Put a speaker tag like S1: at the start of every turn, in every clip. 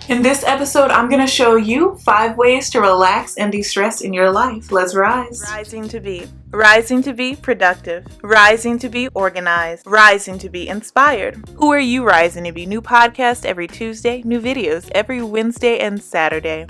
S1: In this episode, I'm going to show you 5 ways to relax and de-stress in your life. Let's rise.
S2: Rising to be. Rising to be productive. Rising to be organized. Rising to be inspired. Who are you rising to be? New podcast every Tuesday. New videos every Wednesday and Saturday.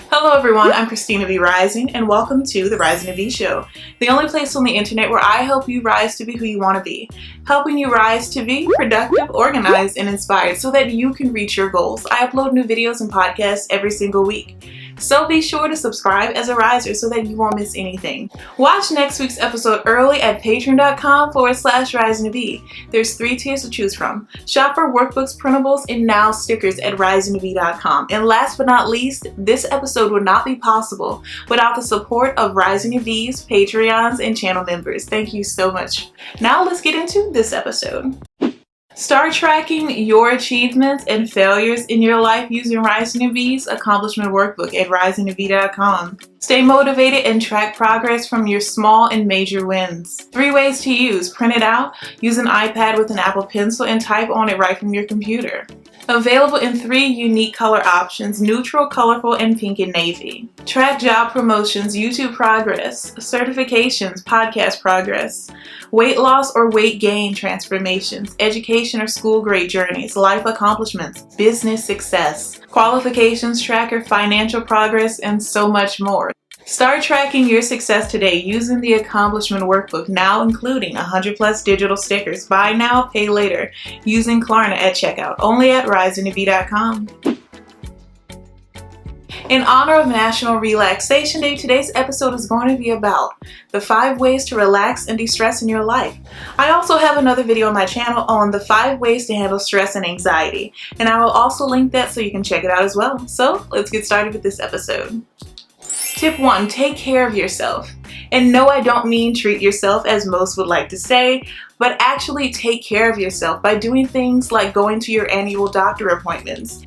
S1: Hello everyone, I'm Christina B Rising, and welcome to the Rising to Be Show, the only place on the internet where I help you rise to be who you want to be, helping you rise to be productive, organized, and inspired so that you can reach your goals. I upload new videos and podcasts every single week, so be sure to subscribe as a riser so that you won't miss anything. Watch next week's episode early at patreon.com/risingtobe. There's 3 tiers to choose from. Shop for workbooks, printables, and now stickers at risingtobe.com. And last but not least, this episode would not be possible without the support of Rising to Be's Patreons and channel members. Thank you so much. Now let's get into this episode. Start tracking your achievements and failures in your life using Rising to Be's accomplishment workbook at risingtobe.com. Stay motivated and track progress from your small and major wins. 3 ways to use. Print it out, use an iPad with an Apple Pencil, and type on it right from your computer. Available in 3 unique color options: neutral, colorful, and pink and navy. Track job promotions, YouTube progress, certifications, podcast progress, weight loss or weight gain transformations, education or school grade journeys, life accomplishments, business success, qualifications tracker, financial progress, and so much more. Start tracking your success today using the accomplishment workbook, now including 100+ digital stickers. Buy now, pay later, using Klarna at checkout, only at risingtobe.com. In honor of National Relaxation Day, today's episode is going to be about the 5 ways to relax and de-stress in your life. I also have another video on my channel on the 5 ways to handle stress and anxiety, and I will also link that so you can check it out as well. So let's get started with this episode. Tip 1, take care of yourself. And no, I don't mean treat yourself as most would like to say, but actually take care of yourself by doing things like going to your annual doctor appointments,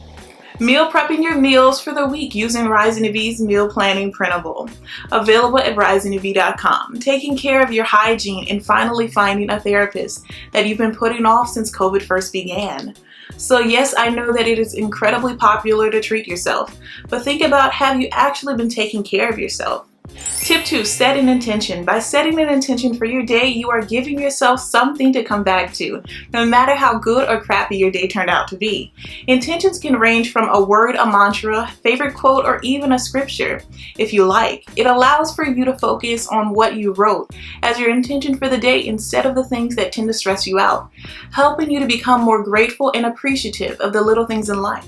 S1: meal prepping your meals for the week using Rising to Be's meal planning printable, available at risingtobe.com, taking care of your hygiene, and finally finding a therapist that you've been putting off since COVID first began. So yes, I know that it is incredibly popular to treat yourself, but think about, have you actually been taking care of yourself? Tip 2, set an intention. By setting an intention for your day, you are giving yourself something to come back to, no matter how good or crappy your day turned out to be. Intentions can range from a word, a mantra, favorite quote, or even a scripture, if you like. It allows for you to focus on what you wrote as your intention for the day instead of the things that tend to stress you out, helping you to become more grateful and appreciative of the little things in life.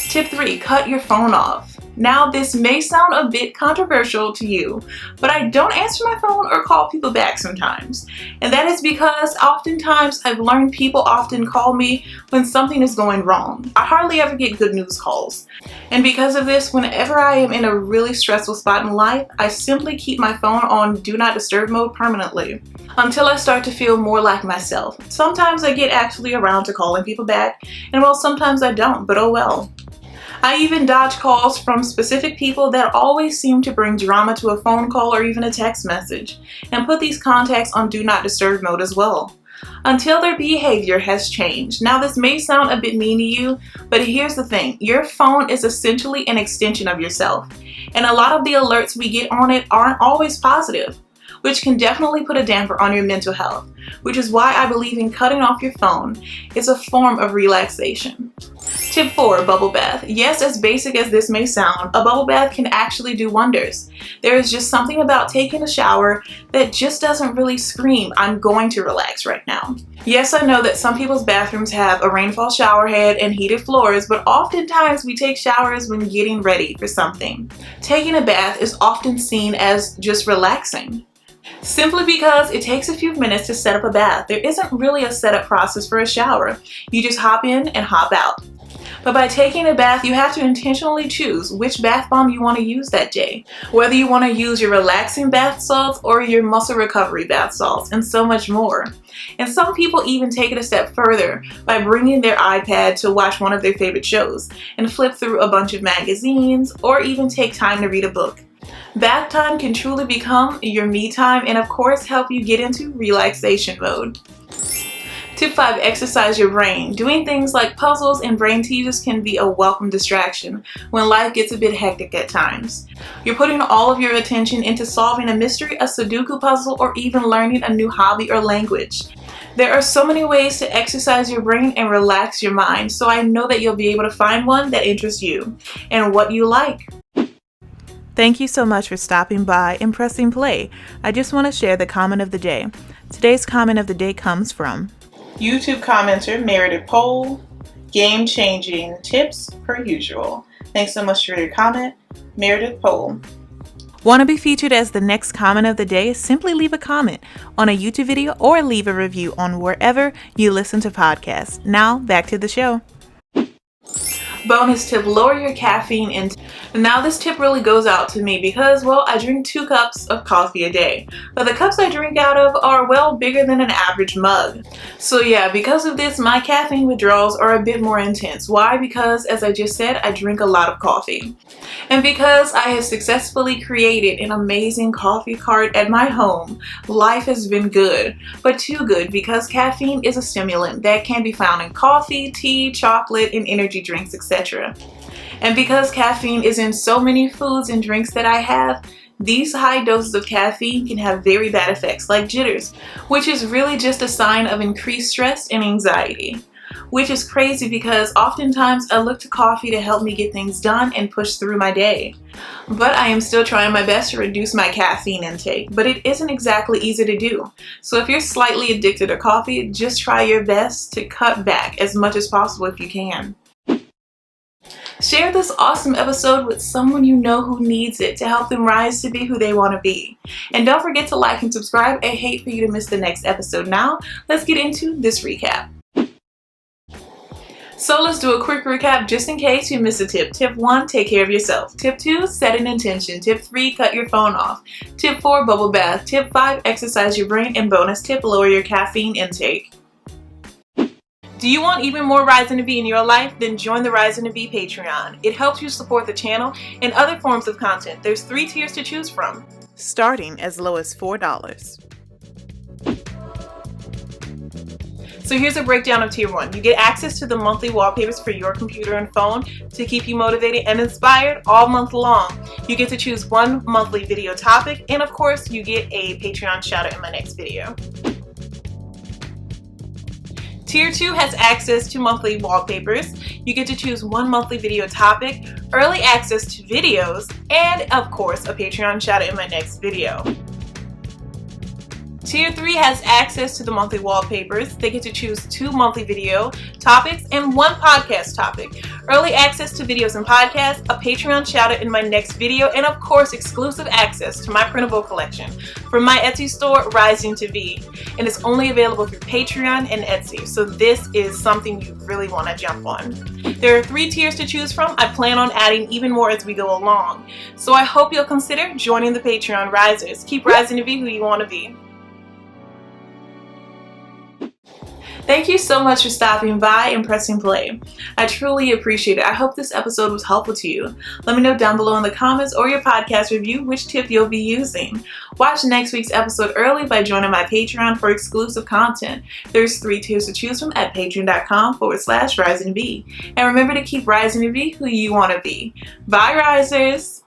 S1: Tip 3, cut your phone off. Now, this may sound a bit controversial to you, but I don't answer my phone or call people back sometimes. And that is because oftentimes I've learned people often call me when something is going wrong. I hardly ever get good news calls. And because of this, whenever I am in a really stressful spot in life, I simply keep my phone on Do Not Disturb mode permanently until I start to feel more like myself. Sometimes I get actually around to calling people back, and well, sometimes I don't, but oh well. I even dodge calls from specific people that always seem to bring drama to a phone call or even a text message, and put these contacts on Do Not Disturb mode as well, until their behavior has changed. Now, this may sound a bit mean to you, but here's the thing. Your phone is essentially an extension of yourself, and a lot of the alerts we get on it aren't always positive, which can definitely put a damper on your mental health, which is why I believe in cutting off your phone is a form of relaxation. Tip 4, bubble bath. Yes, as basic as this may sound, a bubble bath can actually do wonders. There is just something about taking a shower that just doesn't really scream, I'm going to relax right now. Yes, I know that some people's bathrooms have a rainfall shower head and heated floors, but oftentimes we take showers when getting ready for something. Taking a bath is often seen as just relaxing, simply because it takes a few minutes to set up a bath. There isn't really a setup process for a shower. You just hop in and hop out. But by taking a bath, you have to intentionally choose which bath bomb you want to use that day, whether you want to use your relaxing bath salts or your muscle recovery bath salts, and so much more. And some people even take it a step further by bringing their iPad to watch one of their favorite shows and flip through a bunch of magazines or even take time to read a book. Bath time can truly become your me time and of course help you get into relaxation mode. Tip 5, exercise your brain. Doing things like puzzles and brain teasers can be a welcome distraction when life gets a bit hectic at times. You're putting all of your attention into solving a mystery, a Sudoku puzzle, or even learning a new hobby or language. There are so many ways to exercise your brain and relax your mind, so I know that you'll be able to find one that interests you and what you like.
S2: Thank you so much for stopping by and pressing play. I just want to share the comment of the day. Today's comment of the day comes from
S1: YouTube commenter Meredith Poll. Game-changing tips per usual. Thanks so much for your comment, Meredith Poll.
S2: Want to be featured as the next comment of the day? Simply leave a comment on a YouTube video or leave a review on wherever you listen to podcasts. Now, back to the show.
S1: Bonus tip, lower your caffeine intake. Now this tip really goes out to me because, well, I drink 2 cups of coffee a day, but the cups I drink out of are, well, bigger than an average mug. So yeah, because of this, my caffeine withdrawals are a bit more intense. Why? Because, as I just said, I drink a lot of coffee. And because I have successfully created an amazing coffee cart at my home, life has been good, but too good, because caffeine is a stimulant that can be found in coffee, tea, chocolate, and energy drinks, etc. And because caffeine is in so many foods and drinks that I have, these high doses of caffeine can have very bad effects like jitters, which is really just a sign of increased stress and anxiety. Which is crazy because oftentimes I look to coffee to help me get things done and push through my day. But I am still trying my best to reduce my caffeine intake, but it isn't exactly easy to do. So if you're slightly addicted to coffee, just try your best to cut back as much as possible if you can. Share this awesome episode with someone you know who needs it to help them rise to be who they want to be. And don't forget to like and subscribe. I hate for you to miss the next episode. Now, let's get into this recap. So let's do a quick recap just in case you missed a tip. Tip 1, take care of yourself. Tip 2, set an intention. Tip 3, cut your phone off. Tip 4, bubble bath. Tip 5, exercise your brain. And bonus tip, lower your caffeine intake. Do you want even more Rising to Be in your life? Then join the Rising to Be Patreon. It helps you support the channel and other forms of content. There's 3 tiers to choose from,
S2: starting as low as $4.
S1: So here's a breakdown of Tier 1. You get access to the monthly wallpapers for your computer and phone to keep you motivated and inspired all month long. You get to choose 1 monthly video topic, and of course, you get a Patreon shout out in my next video. Tier 2 has access to monthly wallpapers. You get to choose 1 monthly video topic, early access to videos, and of course, a Patreon shout out in my next video. Tier 3 has access to the monthly wallpapers. They get to choose 2 monthly video topics and 1 podcast topic. Early access to videos and podcasts, a Patreon shout out in my next video, and of course exclusive access to my printable collection from my Etsy store, Rising to Be. And it's only available through Patreon and Etsy, so this is something you really want to jump on. There are 3 tiers to choose from. I plan on adding even more as we go along. So I hope you'll consider joining the Patreon Risers. Keep rising to be who you want to be. Thank you so much for stopping by and pressing play. I truly appreciate it. I hope this episode was helpful to you. Let me know down below in the comments or your podcast review which tip you'll be using. Watch next week's episode early by joining my Patreon for exclusive content. There's 3 tiers to choose from at patreon.com/risingtobe. And remember to keep rising to be who you want to be. Bye, risers!